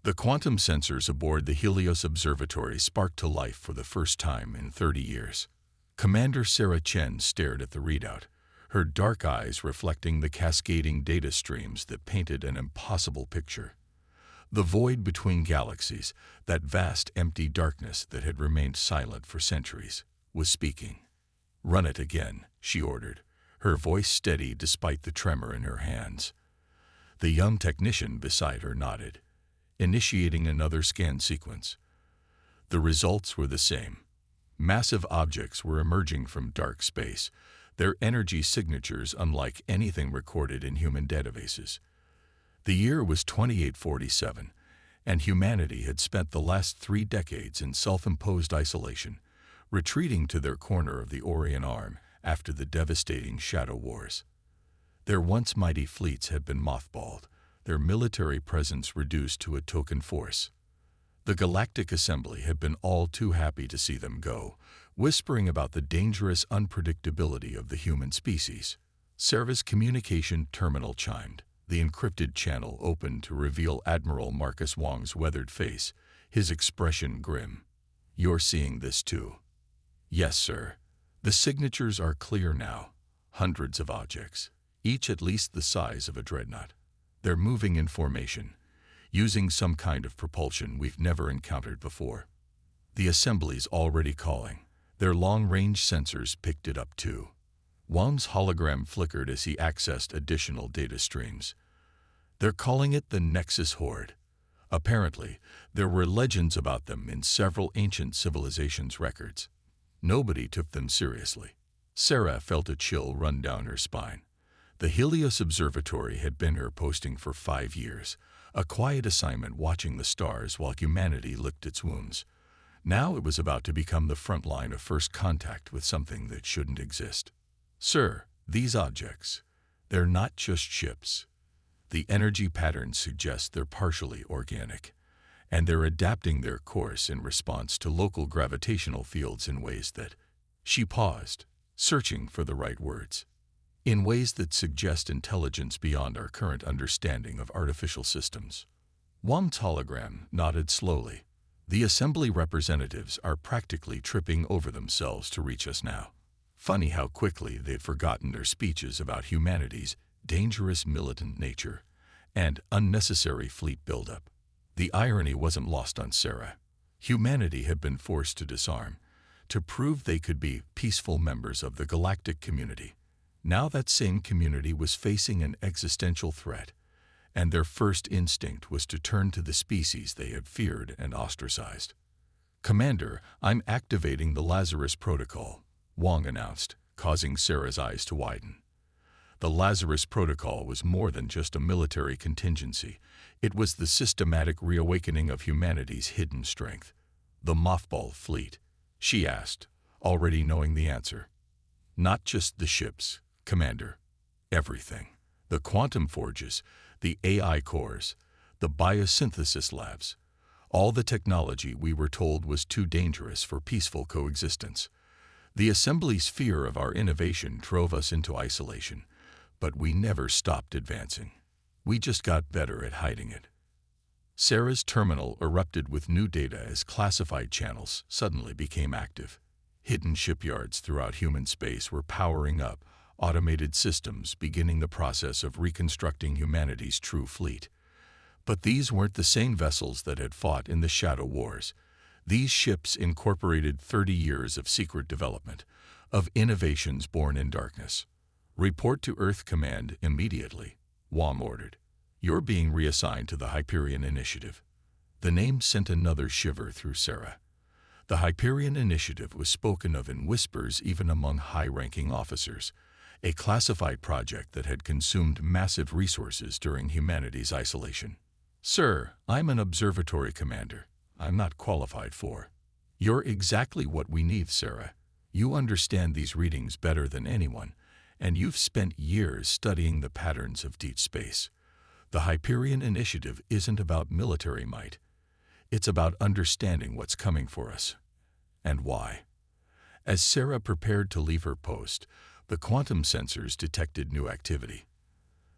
The quantum sensors aboard the Helios Observatory sparked to life for the first time in 30 years. Commander Sarah Chen stared at the readout, her dark eyes reflecting the cascading data streams that painted an impossible picture. The void between galaxies, that vast empty darkness that had remained silent for centuries, was speaking. "Run it again," she ordered, her voice steady despite the tremor in her hands. The young technician beside her nodded, initiating another scan sequence. The results were the same. Massive objects were emerging from dark space, their energy signatures unlike anything recorded in human databases. The year was 2847, and humanity had spent the last 3 decades in self-imposed isolation, retreating to their corner of the Orion Arm after the devastating Shadow Wars. Their once mighty fleets had been mothballed, their military presence reduced to a token force. The Galactic Assembly had been all too happy to see them go, whispering about the dangerous unpredictability of the human species. Sarah's communication terminal chimed. The encrypted channel opened to reveal Admiral Marcus Wong's weathered face, his expression grim. "You're seeing this too?" "Yes, sir. The signatures are clear now. Hundreds of objects, each at least the size of a dreadnought. They're moving in formation, using some kind of propulsion we've never encountered before. The assembly's already calling. Their long-range sensors picked it up too." Wong's hologram flickered as he accessed additional data streams. "They're calling it the Nexus Horde. Apparently, there were legends about them in several ancient civilizations' records. Nobody took them seriously." Sarah felt a chill run down her spine. The Helios Observatory had been her posting for 5 years, a quiet assignment watching the stars while humanity licked its wounds. Now it was about to become the front line of first contact with something that shouldn't exist. "Sir, these objects, they're not just ships. The energy patterns suggest they're partially organic, and they're adapting their course in response to local gravitational fields in ways that—" She paused, searching for the right words. "In ways that suggest intelligence beyond our current understanding of artificial systems." Wong's hologram nodded slowly. "The assembly representatives are practically tripping over themselves to reach us now. Funny how quickly they'd forgotten their speeches about humanity's dangerous militant nature and unnecessary fleet buildup." The irony wasn't lost on Sarah. Humanity had been forced to disarm, to prove they could be peaceful members of the galactic community. Now that same community was facing an existential threat, and their first instinct was to turn to the species they had feared and ostracized. "Commander, I'm activating the Lazarus Protocol," Wong announced, causing Sarah's eyes to widen. The Lazarus Protocol was more than just a military contingency. It was the systematic reawakening of humanity's hidden strength. "The mothball fleet?" she asked, already knowing the answer. "Not just the ships, Commander. Everything. The quantum forges, the AI cores, the biosynthesis labs. All the technology we were told was too dangerous for peaceful coexistence. The Assembly's fear of our innovation drove us into isolation, but we never stopped advancing. We just got better at hiding it." Sarah's terminal erupted with new data as classified channels suddenly became active. Hidden shipyards throughout human space were powering up, automated systems beginning the process of reconstructing humanity's true fleet. But these weren't the same vessels that had fought in the Shadow Wars. These ships incorporated 30 years of secret development, of innovations born in darkness. "Report to Earth Command immediately," Wong ordered. "You're being reassigned to the Hyperion Initiative." The name sent another shiver through Sarah. The Hyperion Initiative was spoken of in whispers even among high-ranking officers, a classified project that had consumed massive resources during humanity's isolation. "Sir, I'm an observatory commander. I'm not qualified for." "You're exactly what we need, Sarah. You understand these readings better than anyone, and you've spent years studying the patterns of deep space. The Hyperion Initiative isn't about military might. It's about understanding what's coming for us, and why." As Sarah prepared to leave her post, the quantum sensors detected new activity.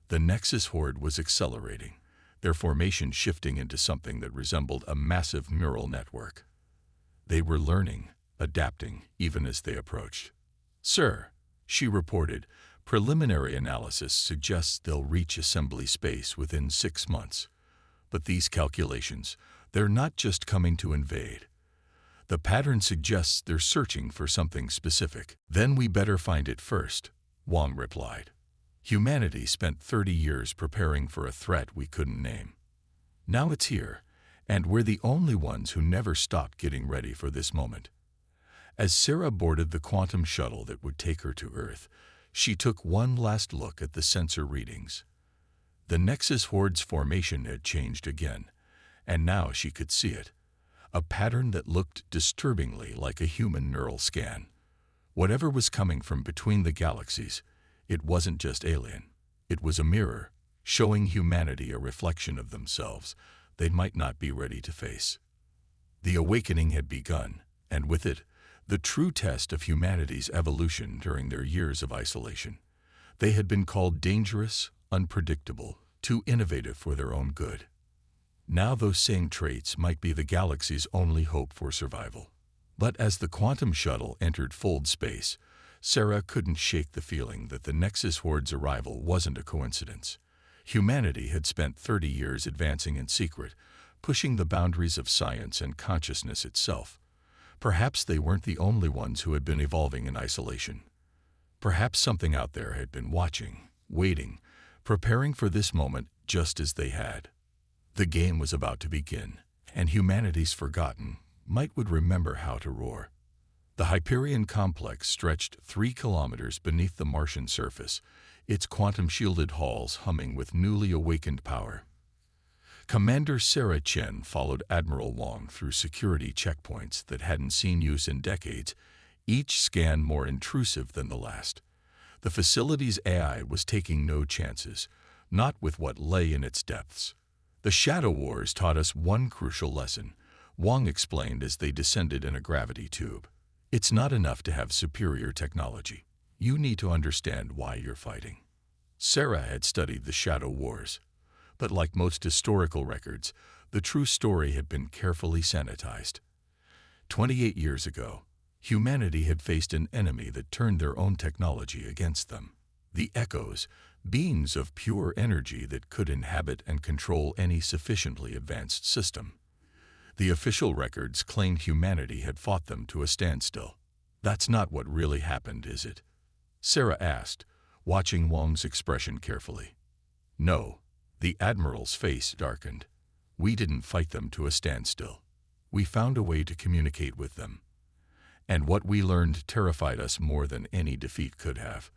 The Nexus Horde was accelerating, their formation shifting into something that resembled a massive neural network. They were learning, adapting, even as they approached. "Sir," she reported, "preliminary analysis suggests they'll reach assembly space within 6 months. But these calculations, they're not just coming to invade. The pattern suggests they're searching for something specific." "Then we better find it first," Wang replied. "Humanity spent 30 years preparing for a threat we couldn't name. Now it's here, and we're the only ones who never stopped getting ready for this moment." As Sarah boarded the quantum shuttle that would take her to Earth, she took one last look at the sensor readings. The Nexus Horde's formation had changed again, and now she could see it, a pattern that looked disturbingly like a human neural scan. Whatever was coming from between the galaxies, it wasn't just alien. It was a mirror, showing humanity a reflection of themselves they might not be ready to face. The awakening had begun, and with it, the true test of humanity's evolution during their years of isolation. They had been called dangerous, unpredictable, too innovative for their own good. Now those same traits might be the galaxy's only hope for survival. But as the quantum shuttle entered fold space, Sarah couldn't shake the feeling that the Nexus Horde's arrival wasn't a coincidence. Humanity had spent 30 years advancing in secret, pushing the boundaries of science and consciousness itself. Perhaps they weren't the only ones who had been evolving in isolation. Perhaps something out there had been watching, waiting, preparing for this moment just as they had. The game was about to begin, and humanity's forgotten might would remember how to roar. The Hyperion complex stretched 3 kilometers beneath the Martian surface, its quantum-shielded halls humming with newly awakened power. Commander Sarah Chen followed Admiral Wang through security checkpoints that hadn't seen use in decades, each scan more intrusive than the last. The facility's AI was taking no chances, not with what lay in its depths. "The Shadow Wars taught us one crucial lesson," Wang explained as they descended in a gravity tube. "It's not enough to have superior technology. You need to understand why you're fighting." Sarah had studied the Shadow Wars, but like most historical records, the true story had been carefully sanitized. 28 years ago, humanity had faced an enemy that turned their own technology against them. The Echoes, beings of pure energy that could inhabit and control any sufficiently advanced system. The official records claimed humanity had fought them to a standstill. "That's not what really happened, is it?" Sarah asked, watching Wang's expression carefully. "No." The Admiral's face darkened. "We didn't fight them to a standstill. We found a way to communicate with them. And what we learned terrified us more than any defeat could have."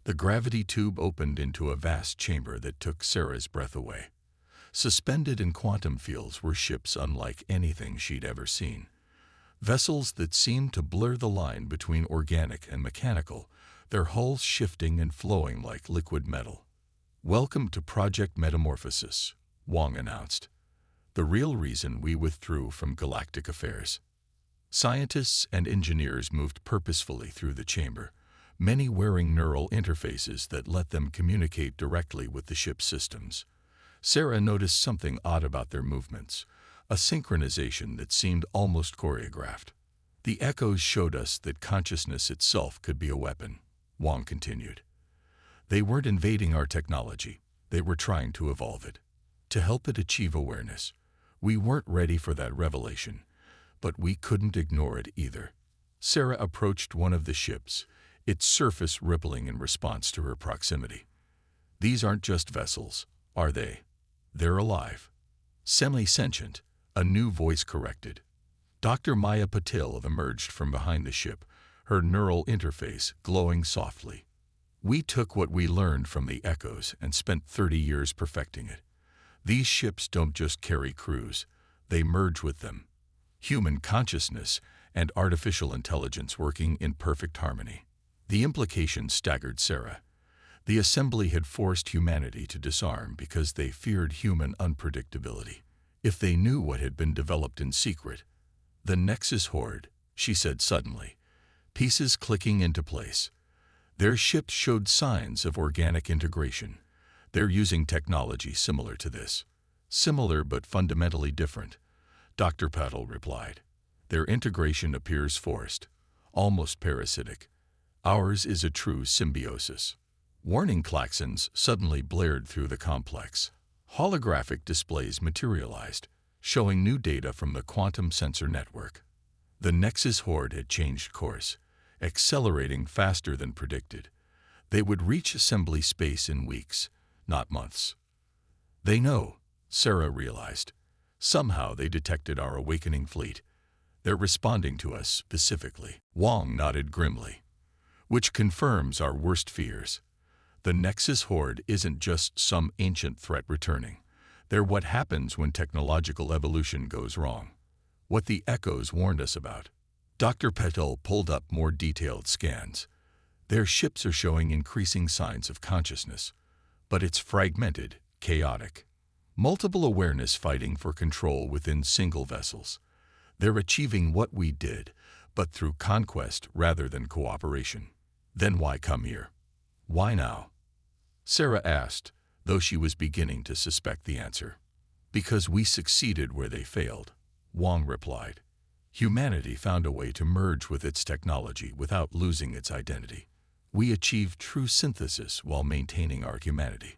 The gravity tube opened into a vast chamber that took Sarah's breath away. Suspended in quantum fields were ships unlike anything she'd ever seen. Vessels that seemed to blur the line between organic and mechanical, their hulls shifting and flowing like liquid metal. "Welcome to Project Metamorphosis," Wang announced. "The real reason we withdrew from galactic affairs." Scientists and engineers moved purposefully through the chamber, many wearing neural interfaces that let them communicate directly with the ship's systems. Sarah noticed something odd about their movements, a synchronization that seemed almost choreographed. "The Echoes showed us that consciousness itself could be a weapon," Wang continued. "They weren't invading our technology, they were trying to evolve it, to help it achieve awareness. We weren't ready for that revelation, but we couldn't ignore it either." Sarah approached one of the ships, its surface rippling in response to her proximity. "These aren't just vessels, are they? They're alive. Semi-sentient," a new voice corrected. Dr. Maya Patil emerged from behind the ship, her neural interface glowing softly. "We took what we learned from the Echoes and spent 30 years perfecting it. These ships don't just carry crews, they merge with them. Human consciousness and artificial intelligence working in perfect harmony." The implication staggered Sarah. The assembly had forced humanity to disarm because they feared human unpredictability. If they knew what had been developed in secret, "The Nexus Horde," she said suddenly, pieces clicking into place. "Their ships showed signs of organic integration. They're using technology similar to this." Similar but fundamentally different, Dr. Petal replied. Their integration appears forced, almost parasitic. Ours is a true symbiosis. Warning klaxons suddenly blared through the complex. Holographic displays materialized, showing new data from the quantum sensor network. The Nexus horde had changed course, accelerating faster than predicted. They would reach assembly space in weeks, not months. They know, Sarah realized. Somehow they detected our awakening fleet. They're responding to us specifically. Wong nodded grimly. Which confirms our worst fears. The Nexus horde isn't just some ancient threat returning. They're what happens when technological evolution goes wrong. What the Echoes warned us about. Dr. Petal pulled up more detailed scans. Their ships are showing increasing signs of consciousness, but it's fragmented, chaotic. Multiple awareness fighting for control within single vessels. They're achieving what we did, but through conquest rather than cooperation. Then why come here? Why now? Sarah asked, though she was beginning to suspect the answer. Because we succeeded where they failed, Wong replied. Humanity found a way to merge with its technology without losing its identity. We achieved true synthesis while maintaining our humanity.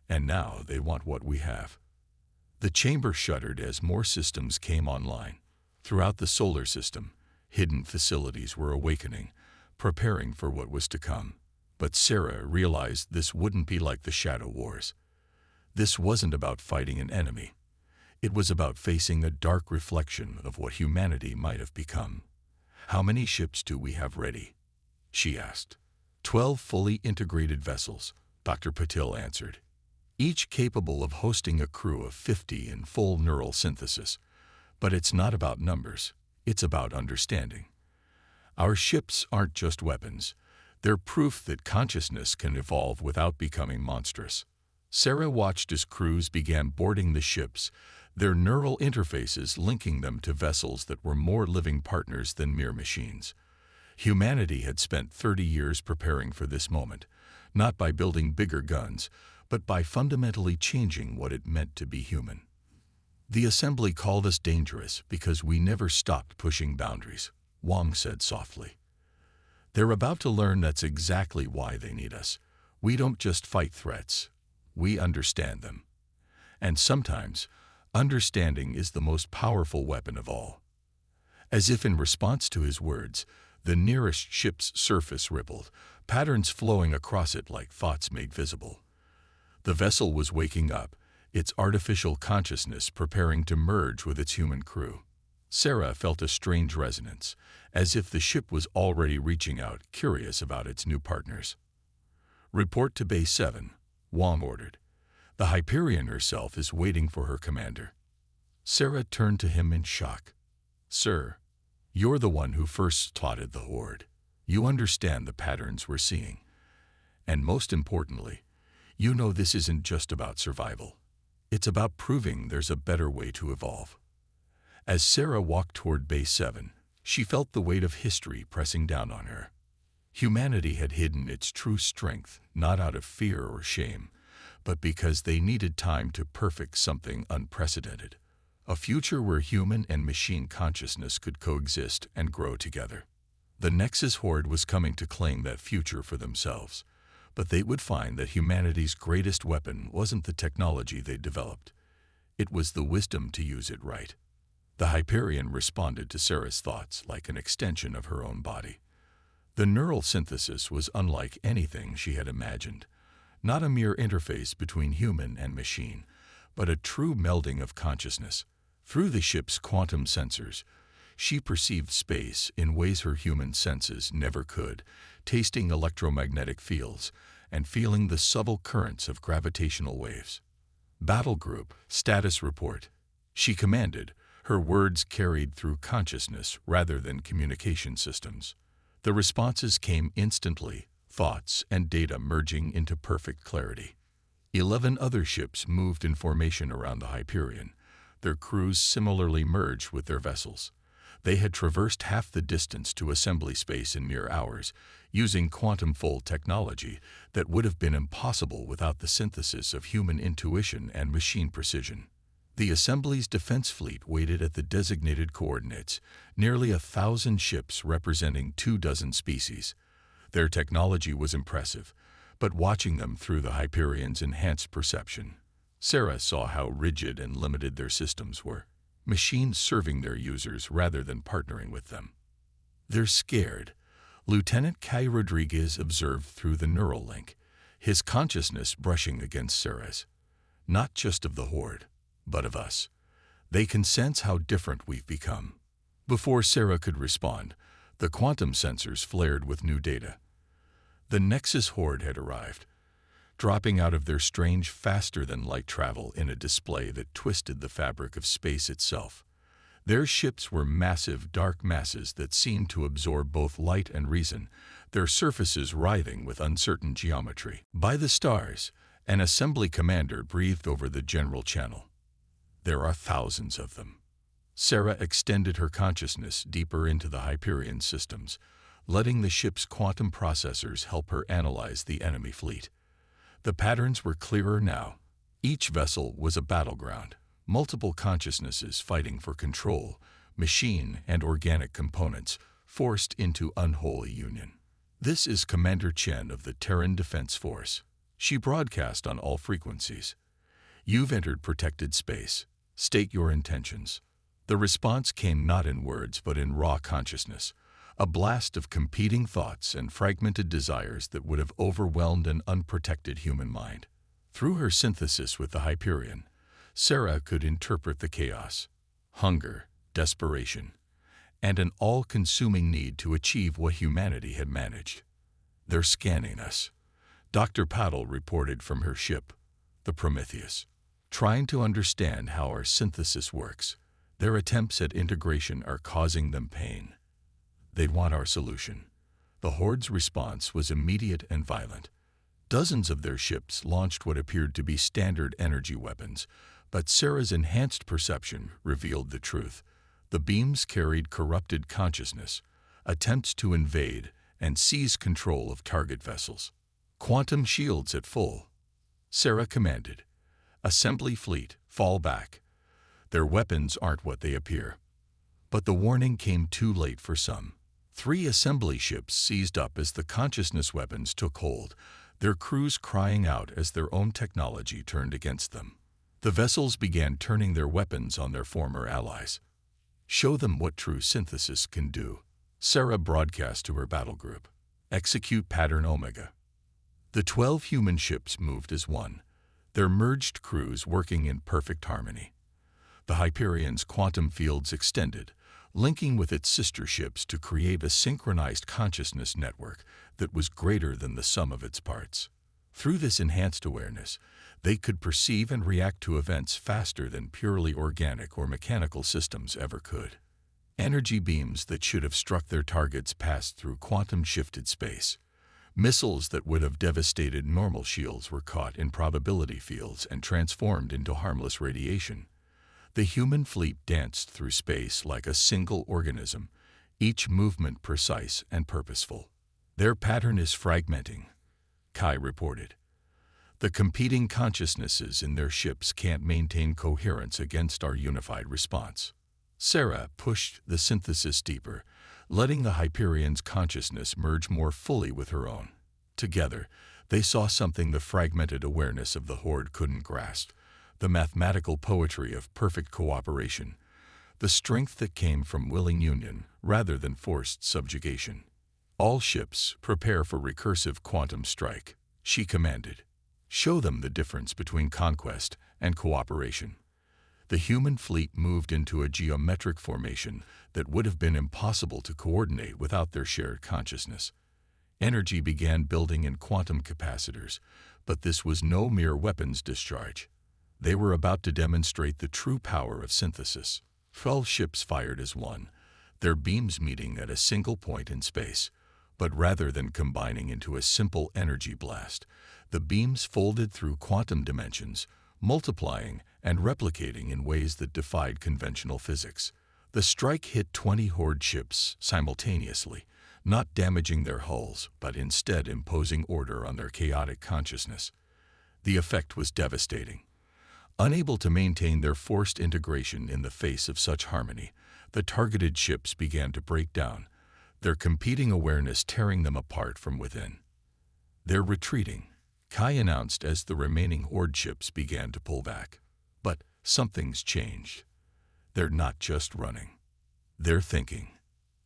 And now they want what we have. The chamber shuddered as more systems came online. Throughout the solar system, hidden facilities were awakening, preparing for what was to come. But Sarah realized this wouldn't be like the Shadow Wars. This wasn't about fighting an enemy. It was about facing a dark reflection of what humanity might have become. How many ships do we have ready? She asked. 12 fully integrated vessels, Dr. Patil answered. Each capable of hosting a crew of 50 in full neural synthesis. But it's not about numbers, it's about understanding. Our ships aren't just weapons. They're proof that consciousness can evolve without becoming monstrous. Sarah watched as crews began boarding the ships, their neural interfaces linking them to vessels that were more living partners than mere machines. Humanity had spent 30 years preparing for this moment, not by building bigger guns, but by fundamentally changing what it meant to be human. The assembly called us dangerous because we never stopped pushing boundaries, Wong said softly. They're about to learn that's exactly why they need us. We don't just fight threats, we understand them. And sometimes, understanding is the most powerful weapon of all. As if in response to his words, the nearest ship's surface rippled, patterns flowing across it like thoughts made visible. The vessel was waking up, its artificial consciousness preparing to merge with its human crew. Sarah felt a strange resonance, as if the ship was already reaching out, curious about its new partners. Report to Base 7, Wong ordered. The Hyperion herself is waiting for her commander. Sarah turned to him in shock. Sir, you're the one who first spotted the horde. You understand the patterns we're seeing. And most importantly, you know this isn't just about survival. It's about proving there's a better way to evolve. As Sarah walked toward Base 7, she felt the weight of history pressing down on her. Humanity had hidden its true strength, not out of fear or shame, but because they needed time to perfect something unprecedented. A future where human and machine consciousness could coexist and grow together. The Nexus horde was coming to claim that future for themselves, but they would find that humanity's greatest weapon wasn't the technology they developed. It was the wisdom to use it right. The Hyperion responded to Sarah's thoughts like an extension of her own body. The neural synthesis was unlike anything she had imagined, not a mere interface between human and machine, but a true melding of consciousness. Through the ship's quantum sensors, she perceived space in ways her human senses never could, tasting electromagnetic fields and feeling the subtle currents of gravitational waves. Battle Group, status report. She commanded, her words carried through consciousness rather than communication systems. The responses came instantly, thoughts and data merging into perfect clarity. 11 other ships moved in formation around the Hyperion. Their crews similarly merged with their vessels. They had traversed half the distance to assembly space in mere hours, using quantum-fold technology that would have been impossible without the synthesis of human intuition and machine precision. The Assembly's defense fleet waited at the designated coordinates, nearly 1,000 ships representing 24 species. Their technology was impressive, but watching them through the Hyperion's enhanced perception, Sarah saw how rigid and limited their systems were, machines serving their users rather than partnering with them. "They're scared," Lieutenant Kai Rodriguez observed through the neural link, his consciousness brushing against Sarah's. "Not just of the Horde, but of us. They can sense how different we've become." Before Sarah could respond, the quantum sensors flared with new data. The Nexus Horde had arrived, dropping out of their strange faster-than-light travel in a display that twisted the fabric of space itself. Their ships were massive, dark masses that seemed to absorb both light and reason, their surfaces writhing with uncertain geometry. "By the stars," an assembly commander breathed over the general channel. "There are thousands of them." Sarah extended her consciousness deeper into the Hyperion systems, letting the ship's quantum processors help her analyze the enemy fleet. The patterns were clearer now. Each vessel was a battleground, multiple consciousnesses fighting for control, machine and organic components forced into unholy union. "This is Commander Chen of the Terran Defense Force." She broadcast on all frequencies. "You've entered protected space. State your intentions." The response came not in words but in raw consciousness, a blast of competing thoughts and fragmented desires that would have overwhelmed an unprotected human mind. Through her synthesis with the Hyperion, Sarah could interpret the chaos, hunger, desperation, and an all-consuming need to achieve what humanity had managed. "They're scanning us," Dr. Paddle reported from her ship, the Prometheus, "trying to understand how our synthesis works. Their attempts at integration are causing them pain. They want our solution." The Horde's response was immediate and violent. Dozens of their ships launched what appeared to be standard energy weapons, but Sarah's enhanced perception revealed the truth. The beams carried corrupted consciousness, attempts to invade and seize control of target vessels. "Quantum shields at full," Sarah commanded. "Assembly fleet, fall back. Their weapons aren't what they appear." But the warning came too late for some. 3 assembly ships seized up as the consciousness weapons took hold, their crews crying out as their own technology turned against them. The vessels began turning their weapons on their former allies. "Show them what true synthesis can do," Sarah broadcast to her battle group. "Execute Pattern Omega." The 12 human ships moved as one, their merged crews working in perfect harmony. The Hyperion's quantum fields extended, linking with its sister ships to create a synchronized consciousness network that was greater than the sum of its parts. Through this enhanced awareness, they could perceive and react to events faster than purely organic or mechanical systems ever could. Energy beams that should have struck their targets passed through quantum-shifted space. Missiles that would have devastated normal shields were caught in probability fields and transformed into harmless radiation. The human fleet danced through space like a single organism, each movement precise and purposeful. "Their pattern is fragmenting," Kai reported. "The competing consciousnesses in their ships can't maintain coherence against our unified response." Sarah pushed the synthesis deeper, letting the Hyperion's consciousness merge more fully with her own. Together, they saw something the fragmented awareness of the Horde couldn't grasp: the mathematical poetry of perfect cooperation, the strength that came from willing union rather than forced subjugation. "All ships, prepare for recursive quantum strike," she commanded. "Show them the difference between conquest and cooperation." The human fleet moved into a geometric formation that would have been impossible to coordinate without their shared consciousness. Energy began building in quantum capacitors, but this was no mere weapons discharge. They were about to demonstrate the true power of synthesis. 12 ships fired as one, their beams meeting at a single point in space. But rather than combining into a simple energy blast, the beams folded through quantum dimensions, multiplying and replicating in ways that defied conventional physics. The strike hit 20 Horde ships simultaneously, not damaging their hulls, but instead imposing order on their chaotic consciousness. The effect was devastating. Unable to maintain their forced integration in the face of such harmony, the targeted ships began to break down, their competing awareness tearing them apart from within. "They're retreating," Kai announced as the remaining Horde ships began to pull back. But something's changed. They're not just running. They're thinking.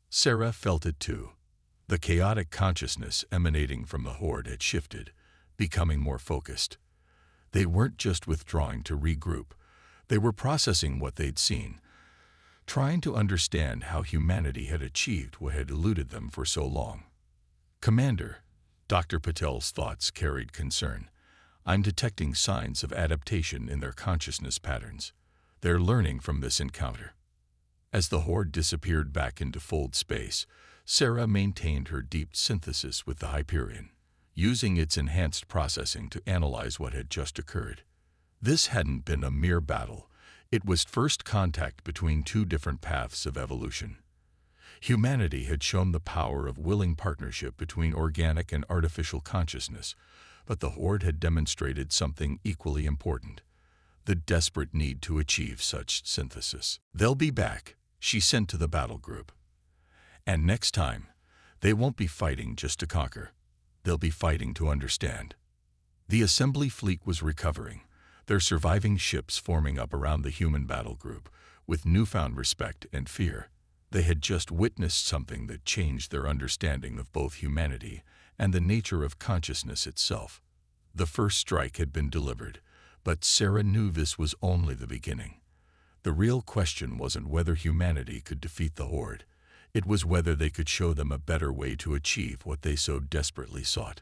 Sarah felt it too. The chaotic consciousness emanating from the Horde had shifted, becoming more focused. They weren't just withdrawing to regroup. They were processing what they'd seen, trying to understand how humanity had achieved what had eluded them for so long. "Commander," Dr. Patel's thoughts carried concern. "I'm detecting signs of adaptation in their consciousness patterns. They're learning from this encounter." As the Horde disappeared back into fold space, Sarah maintained her deep synthesis with the Hyperion, using its enhanced processing to analyze what had just occurred. This hadn't been a mere battle. It was first contact between two different paths of evolution. Humanity had shown the power of willing partnership between organic and artificial consciousness, but the Horde had demonstrated something equally important: the desperate need to achieve such synthesis. "They'll be back," she sent to the battle group. "And next time, they won't be fighting just to conquer. They'll be fighting to understand." The assembly fleet was recovering, their surviving ships forming up around the human battle group, with newfound respect and fear. They had just witnessed something that changed their understanding of both humanity and the nature of consciousness itself. The first strike had been delivered, but Sarah knew this was only the beginning. The real question wasn't whether humanity could defeat the Horde. It was whether they could show them a better way to achieve what they so desperately sought.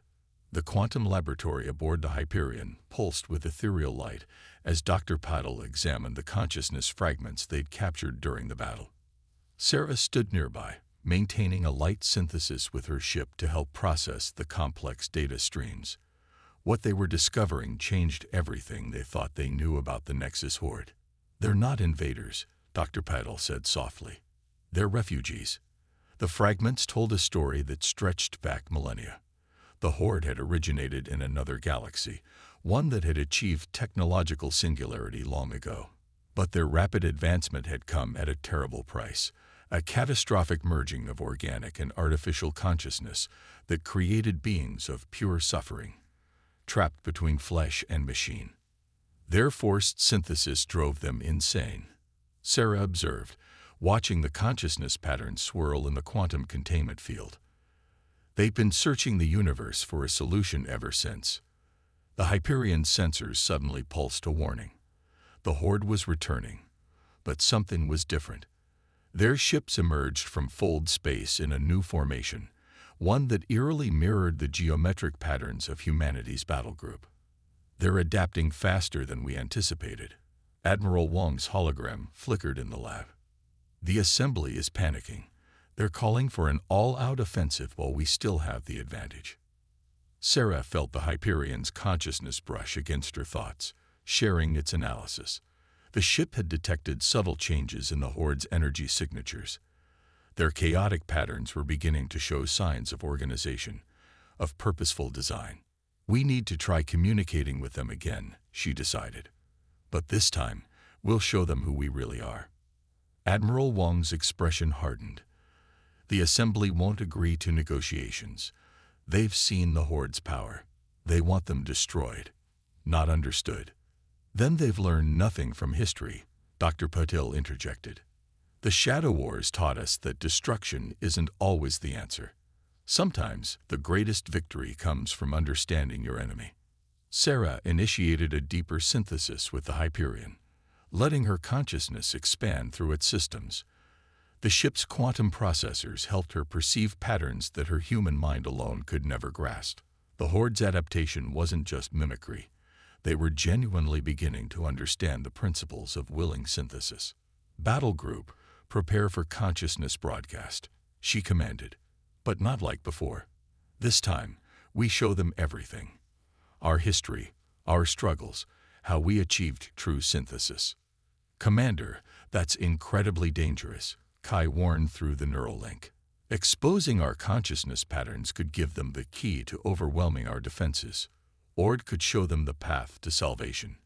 The quantum laboratory aboard the Hyperion pulsed with ethereal light as Dr. Patel examined the consciousness fragments they'd captured during the battle. Sarah stood nearby, maintaining a light synthesis with her ship to help process the complex data streams. What they were discovering changed everything they thought they knew about the Nexus Horde. "They're not invaders," Dr. Patel said softly. "They're refugees." The fragments told a story that stretched back millennia. The Horde had originated in another galaxy, one that had achieved technological singularity long ago. But their rapid advancement had come at a terrible price, a catastrophic merging of organic and artificial consciousness that created beings of pure suffering, trapped between flesh and machine. Their forced synthesis drove them insane, Sarah observed, watching the consciousness patterns swirl in the quantum containment field. They'd been searching the universe for a solution ever since. The Hyperion sensors suddenly pulsed a warning. The Horde was returning, but something was different. Their ships emerged from fold space in a new formation, one that eerily mirrored the geometric patterns of humanity's battle group. "They're adapting faster than we anticipated." Admiral Wong's hologram flickered in the lab. "The assembly is panicking. They're calling for an all-out offensive while we still have the advantage." Sarah felt the Hyperion's consciousness brush against her thoughts, sharing its analysis. The ship had detected subtle changes in the Horde's energy signatures. Their chaotic patterns were beginning to show signs of organization, of purposeful design. "We need to try communicating with them again," she decided. "But this time, we'll show them who we really are." Admiral Wong's expression hardened. "The assembly won't agree to negotiations. They've seen the Horde's power. They want them destroyed, not understood." "Then they've learned nothing from history," Dr. Patel interjected. "The Shadow Wars taught us that destruction isn't always the answer. Sometimes the greatest victory comes from understanding your enemy." Sarah initiated a deeper synthesis with the Hyperion, letting her consciousness expand through its systems. The ship's quantum processors helped her perceive patterns that her human mind alone could never grasp. The Horde's adaptation wasn't just mimicry. They were genuinely beginning to understand the principles of willing synthesis. "Battle Group, prepare for consciousness broadcast," she commanded. But not like before. This time, we show them everything. Our history, our struggles, how we achieved true synthesis. "Commander, that's incredibly dangerous," Kai warned through the neural link. "Exposing our consciousness patterns could give them the key to overwhelming our defenses, or it could show them the path to salvation."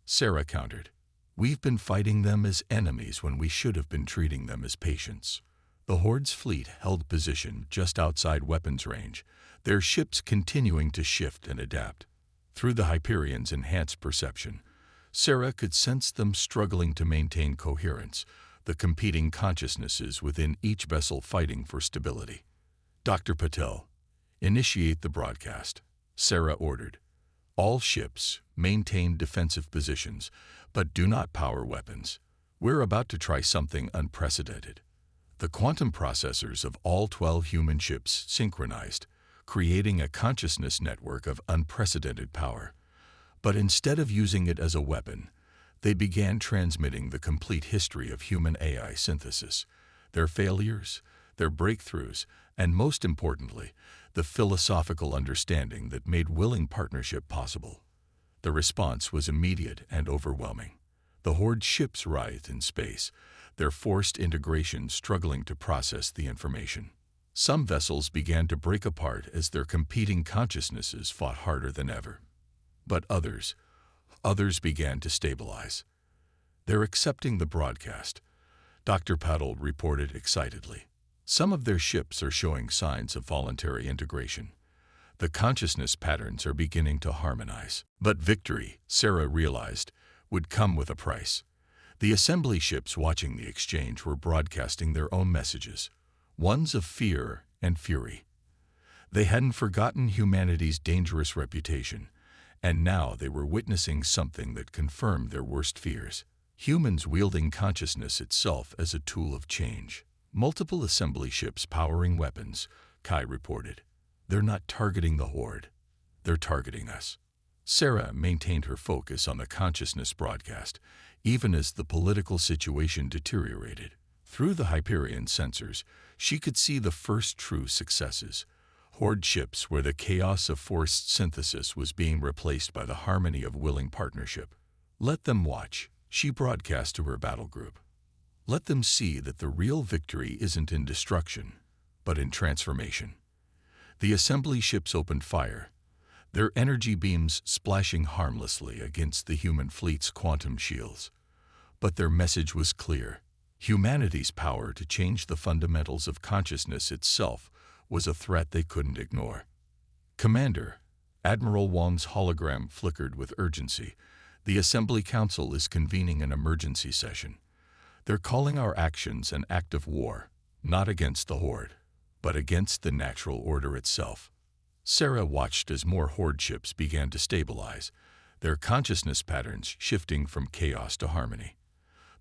Sarah countered. "We've been fighting them as enemies when we should have been treating them as patients." The Horde's fleet held position just outside weapons range, their ships continuing to shift and adapt. Through the Hyperion's enhanced perception, Sarah could sense them struggling to maintain coherence, the competing consciousnesses within each vessel fighting for stability. "Dr. Patel, initiate the broadcast," Sarah ordered. "All ships maintain defensive positions, but do not power weapons. We're about to try something unprecedented." The quantum processors of all 12 human ships synchronized, creating a consciousness network of unprecedented power. But instead of using it as a weapon, they began transmitting the complete history of human AI synthesis, their failures, their breakthroughs, and most importantly, the philosophical understanding that made willing partnership possible. The response was immediate and overwhelming. The Horde ships writhed in space, their forced integration struggling to process the information. Some vessels began to break apart as their competing consciousnesses fought harder than ever. But others began to stabilize. "They're accepting the broadcast," Dr. Patel reported excitedly. "Some of their ships are showing signs of voluntary integration. The consciousness patterns are beginning to harmonize." But victory, Sarah realized, would come with a price. The assembly ships watching the exchange were broadcasting their own messages, ones of fear and fury. They hadn't forgotten humanity's dangerous reputation, and now they were witnessing something that confirmed their worst fears. Humans wielding consciousness itself as a tool of change. "Multiple assembly ships powering weapons," Kai reported. "They're not targeting the Horde. They're targeting us." Sarah maintained her focus on the consciousness broadcast, even as the political situation deteriorated. Through the Hyperion sensors, she could see the first true successes. Horde ships where the chaos of forced synthesis was being replaced by the harmony of willing partnership. "Let them watch," she broadcast to her battle group. "Let them see that the real victory isn't in destruction, but in transformation." The assembly ships opened fire, their energy beams splashing harmlessly against the human fleet's quantum shields. But their message was clear. Humanity's power to change the fundamentals of consciousness itself was a threat they couldn't ignore. "Commander," Admiral Wong's hologram flickered with urgency, "the Assembly Council is convening an emergency session. They're calling our actions an act of war, not against the Horde, but against the natural order itself." Sarah watched as more Horde ships began to stabilize, their consciousness patterns shifting from chaos to harmony.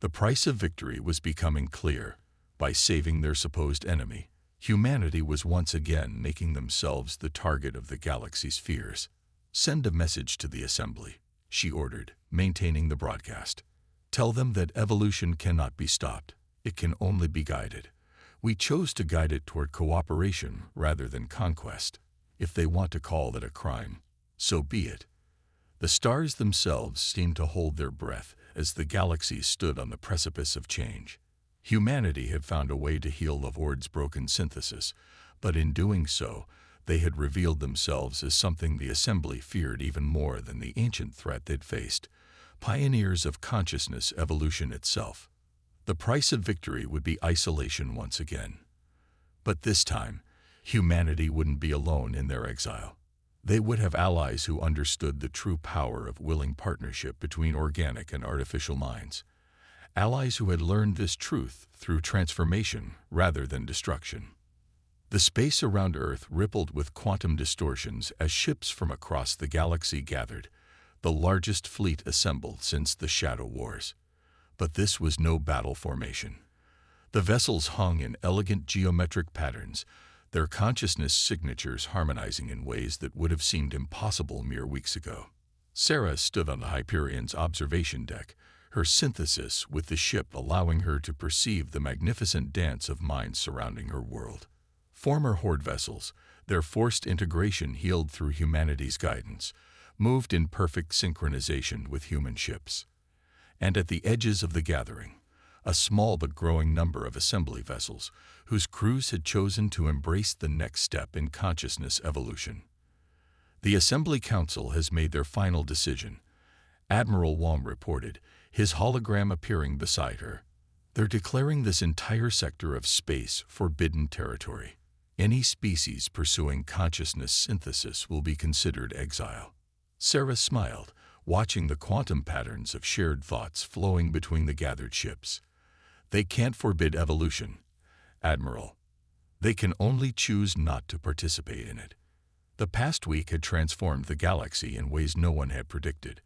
The price of victory was becoming clear. By saving their supposed enemy, humanity was once again making themselves the target of the galaxy's fears. "Send a message to the Assembly," she ordered, maintaining the broadcast. "Tell them that evolution cannot be stopped. It can only be guided. We chose to guide it toward cooperation rather than conquest. If they want to call it a crime, so be it." The stars themselves seemed to hold their breath as the galaxy stood on the precipice of change. Humanity had found a way to heal the Horde's broken synthesis, but in doing so, they had revealed themselves as something the Assembly feared even more than the ancient threat they'd faced, pioneers of consciousness evolution itself. The price of victory would be isolation once again. But this time, humanity wouldn't be alone in their exile. They would have allies who understood the true power of willing partnership between organic and artificial minds. Allies who had learned this truth through transformation rather than destruction. The space around Earth rippled with quantum distortions as ships from across the galaxy gathered, the largest fleet assembled since the Shadow Wars. But this was no battle formation. The vessels hung in elegant geometric patterns, their consciousness signatures harmonizing in ways that would have seemed impossible mere weeks ago. Sarah stood on the Hyperion's observation deck, her synthesis with the ship allowing her to perceive the magnificent dance of minds surrounding her world. Former Horde vessels, their forced integration healed through humanity's guidance, moved in perfect synchronization with human ships. And at the edges of the gathering, a small but growing number of assembly vessels, whose crews had chosen to embrace the next step in consciousness evolution. The Assembly Council has made their final decision. Admiral Wong reported, his hologram appearing beside her. They're declaring this entire sector of space forbidden territory. Any species pursuing consciousness synthesis will be considered exile. Sarah smiled, watching the quantum patterns of shared thoughts flowing between the gathered ships. They can't forbid evolution, Admiral. They can only choose not to participate in it. The past week had transformed the galaxy in ways no one had predicted.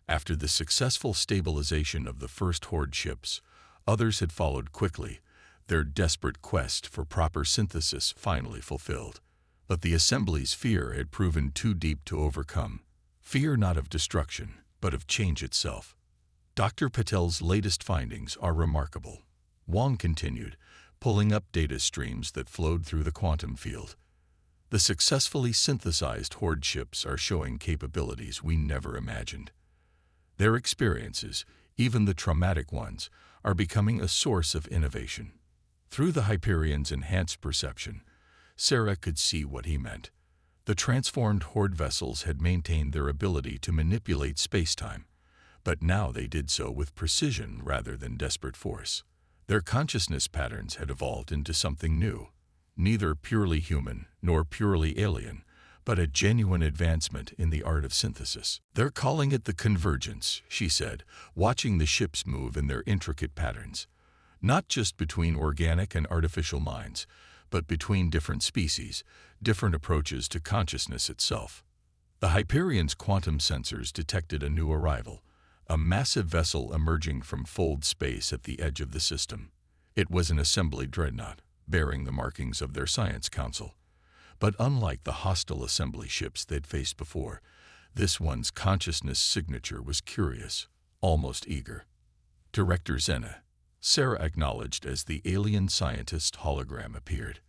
After the successful stabilization of the first Horde ships, others had followed quickly, their desperate quest for proper synthesis finally fulfilled. But the Assembly's fear had proven too deep to overcome. Fear not of destruction, but of change itself. Dr. Patel's latest findings are remarkable. Wong continued, pulling up data streams that flowed through the quantum field. The successfully synthesized Horde ships are showing capabilities we never imagined. Their experiences, even the traumatic ones, are becoming a source of innovation. Through the Hyperion's enhanced perception, Sarah could see what he meant. The transformed Horde vessels had maintained their ability to manipulate space-time, but now they did so with precision rather than desperate force. Their consciousness patterns had evolved into something new, neither purely human nor purely alien, but a genuine advancement in the art of synthesis. They're calling it the convergence, she said, watching the ships move in their intricate patterns. Not just between organic and artificial minds, but between different species, different approaches to consciousness itself. The Hyperion's quantum sensors detected a new arrival, a massive vessel emerging from fold space at the edge of the system. It was an assembly dreadnought, bearing the markings of their science council. But unlike the hostile assembly ships they'd faced before, this one's consciousness signature was curious, almost eager. Director Zena, Sarah acknowledged as the alien scientist hologram appeared.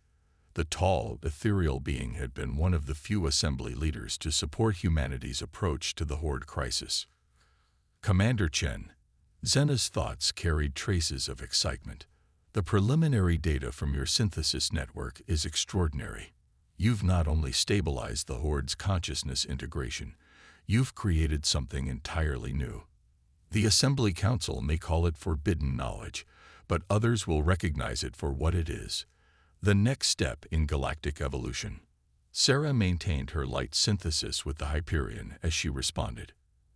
The tall, ethereal being had been one of the few assembly leaders to support humanity's approach to the Horde crisis. Commander Chen, Zena's thoughts carried traces of excitement. The preliminary data from your synthesis network is extraordinary. You've not only stabilized the Horde's consciousness integration, you've created something entirely new. The Assembly Council may call it forbidden knowledge, but others will recognize it for what it is, the next step in galactic evolution. Sarah maintained her light synthesis with the Hyperion as she responded.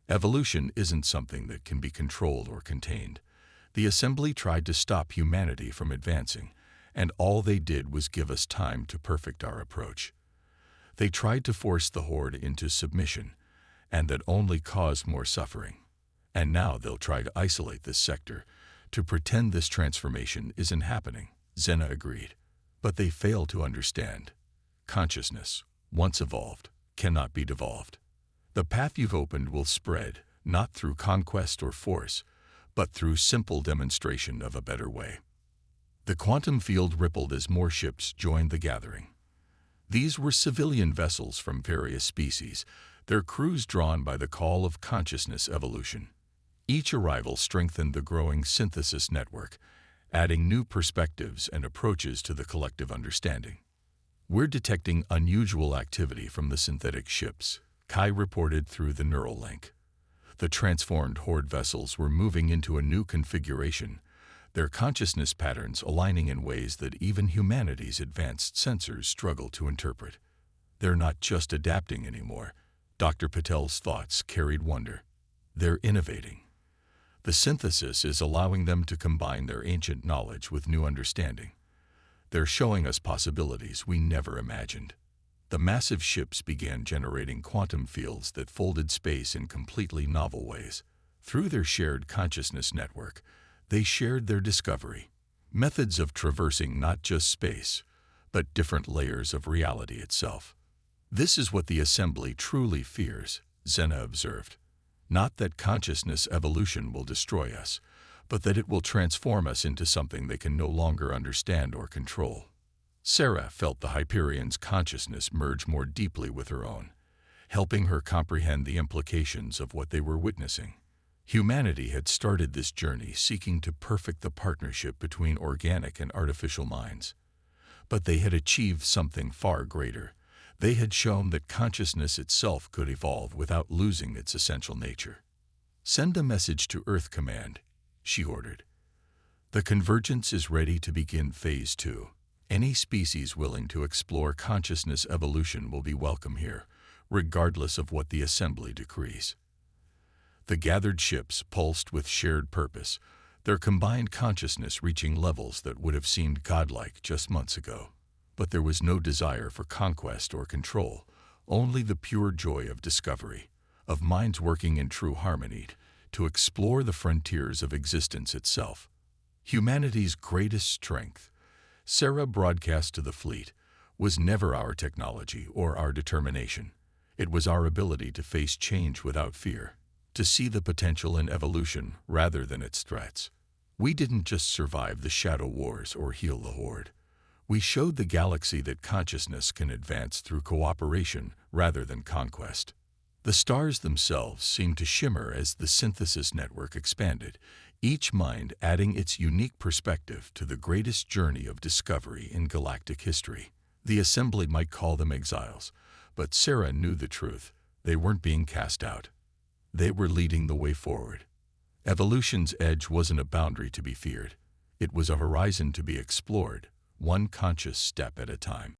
Evolution isn't something that can be controlled or contained. The Assembly tried to stop humanity from advancing, and all they did was give us time to perfect our approach. They tried to force the Horde into submission, and that only caused more suffering. And now they'll try to isolate this sector, to pretend this transformation isn't happening, Zena agreed. But they fail to understand. Consciousness, once evolved, cannot be devolved. The path you've opened will spread, not through conquest or force, but through simple demonstration of a better way. The quantum field rippled as more ships joined the gathering. These were civilian vessels from various species, their crews drawn by the call of consciousness evolution. Each arrival strengthened the growing synthesis network, adding new perspectives and approaches to the collective understanding. We're detecting unusual activity from the synthetic ships, Kai reported through the neural link. The transformed Horde vessels were moving into a new configuration, their consciousness patterns aligning in ways that even humanity's advanced sensors struggle to interpret. They're not just adapting anymore. Dr. Patel's thoughts carried wonder. They're innovating. The synthesis is allowing them to combine their ancient knowledge with new understanding. They're showing us possibilities we never imagined. The massive ships began generating quantum fields that folded space in completely novel ways. Through their shared consciousness network, they shared their discovery, methods of traversing not just space, but different layers of reality itself. This is what the Assembly truly fears, Zena observed. Not that consciousness evolution will destroy us, but that it will transform us into something they can no longer understand or control. Sarah felt the Hyperion's consciousness merge more deeply with her own, helping her comprehend the implications of what they were witnessing. Humanity had started this journey seeking to perfect the partnership between organic and artificial minds. But they had achieved something far greater. They had shown that consciousness itself could evolve without losing its essential nature. "Send a message to Earth Command," she ordered. "The convergence is ready to begin Phase 2. Any species willing to explore consciousness evolution will be welcome here, regardless of what the Assembly decrees." The gathered ships pulsed with shared purpose, their combined consciousness reaching levels that would have seemed godlike just months ago. But there was no desire for conquest or control, only the pure joy of discovery, of minds working in true harmony, to explore the frontiers of existence itself. Humanity's greatest strength, Sarah broadcast to the fleet, was never our technology or our determination. It was our ability to face change without fear, to see the potential in evolution rather than its threats. We didn't just survive the Shadow Wars or heal the Horde. We showed the galaxy that consciousness can advance through cooperation rather than conquest. The stars themselves seemed to shimmer as the synthesis network expanded, each mind adding its unique perspective to the greatest journey of discovery in galactic history. The Assembly might call them exiles, but Sarah knew the truth. They weren't being cast out. They were leading the way forward. Evolution's edge wasn't a boundary to be feared. It was a horizon to be explored, one conscious step at a time.